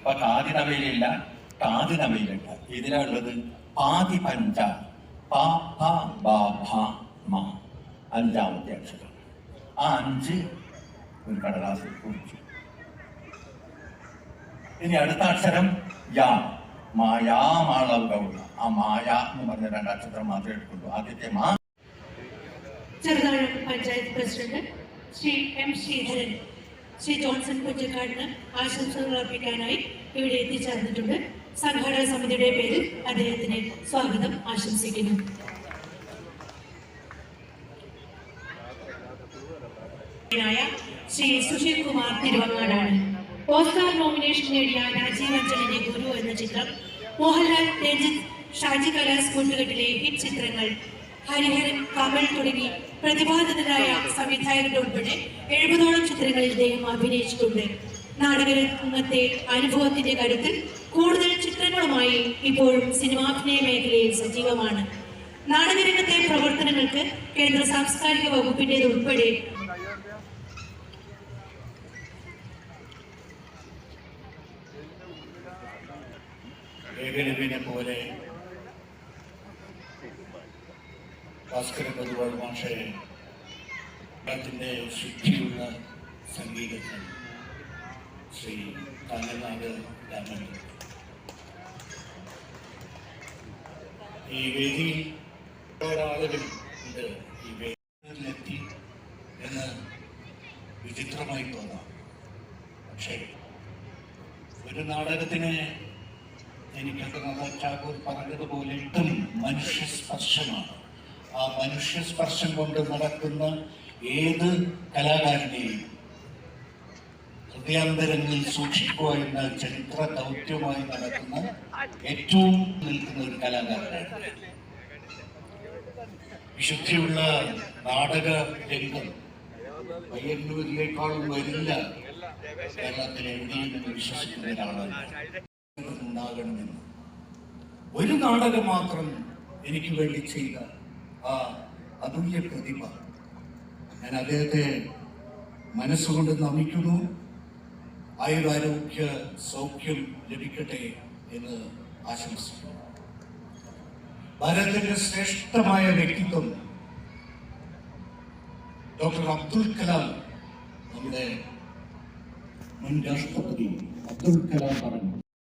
അപ്പൊ കാതിനവയിലില്ല, കാതിനവയിലുണ്ട്. ഇതിലുള്ളത് പാതി പഞ്ച, പ ഭ ബ ഭ മ, അഞ്ചാമത്തെ അക്ഷരം. ആ 5 ഒരു കടലാസിൽ കുറിച്ചു. ഇനി അടുത്ത അക്ഷരം യാ, മായാമാളവ് ഗൗള. ആ മായ എന്ന് പറഞ്ഞ 2 അക്ഷരം മാത്രമേ എടുക്കുള്ളൂ. ആദ്യത്തെ മാ. Cheruthazham panchayat president Shri M Sreedharan Shri Johnson കുറ്റക്കാടിന് ആശംസകൾ അർപ്പിക്കാനായി ഇവിടെ എത്തിച്ചേർന്നിട്ടുണ്ട്. സംഘാടക സമിതിയുടെ പേരിൽ അദ്ദേഹത്തിന് സ്വാഗതം ആശംസിക്കുന്നു. ശ്രീ സുശീൽ കുമാർ തിരുവങ്ങാടാണ്. ഓസ്കാർ നോമിനേഷൻ നേടിയ രാജീവ് അഞ്ജലിന്റെ ഗുരു എന്ന ചിത്രം, മോഹൻലാൽ, രഞ്ജിത്ത്, ഷാജി കലാസ് കൂട്ടുകെട്ടിലെ ഹിറ്റ് ചിത്രങ്ങൾ, ഹരിഹരൻ, കമൽ തുടങ്ങി പ്രതിഭാധനരായ സംവിധായകരുടെ ഉൾപ്പെടെ 70ഓളം ചിത്രങ്ങളിൽ ഇദ്ദേഹം അഭിനയിച്ചിട്ടുണ്ട്. നാടകരംഗത്തെ അനുഭവത്തിന്റെ കരുത്തിൽ കൂടുതൽ ചിത്രങ്ങളുമായി ഇപ്പോഴും സിനിമാഭിനയ മേഖലയിൽ സജീവമാണ്. നാടകരംഗത്തെ പ്രവർത്തനങ്ങൾക്ക് കേന്ദ്ര സാംസ്കാരിക വകുപ്പിന്റേത് ഉൾപ്പെടെ പോലെ ഭാസ്കര പൊതുവാൾ മാഷെ അദ്ദേഹത്തിൻ്റെ ശുദ്ധിയുള്ള സംഗീതത്തിൽ ശ്രീ കാഞ്ഞങ്ങാട് രാമൻ ഈ വേദിയിൽ ആളുകൾ ഉണ്ട്. ഈ വേദിയിലെത്തി എന്ന് വിചിത്രമായി തോന്നാം. പക്ഷേ ഒരു നാടകത്തിന് എനിക്കൊക്കെ ടാഗോർ പറഞ്ഞതുപോലെ ഇട്ടും മനുഷ്യസ്പർശമാണ്. ആ മനുഷ്യസ്പർശം കൊണ്ട് നടക്കുന്ന ഏത് കലാകാരനെയും ഹൃദയാന്തരങ്ങളിൽ സൂക്ഷിക്കുക എന്ന ചരിത്ര ദൗത്യമായി നടക്കുന്ന ഏറ്റവും നിൽക്കുന്ന ഒരു കലാകാരനാണ്. വിശുദ്ധിയുള്ള നാടക രംഗം പയ്യന്നൂരിലേക്കാളും വരില്ല കേരളത്തിൽ എവിടെയും എന്ന് വിശ്വസിക്കുന്ന ഒരാളാണ്. ഉണ്ടാകണമെന്ന് ഒരു നാടകം മാത്രം എനിക്ക് വേണ്ടി ചെയ്ത ആ അതുല്യ പ്രതിഭ, ഞാൻ അദ്ദേഹത്തെ മനസ്സുകൊണ്ട് നമിക്കുന്നു. ആയുരാരോഗ്യ സൗഖ്യം ലഭിക്കട്ടെ എന്ന് ആശംസിക്കുന്നു. ഭാരതത്തിന്റെ ശ്രേഷ്ഠമായ വ്യക്തിത്വം ഡോക്ടർ അബ്ദുൽ കലാം, നമ്മുടെ മുൻ രാഷ്ട്രപതി അബ്ദുൽ കലാം പറഞ്ഞു,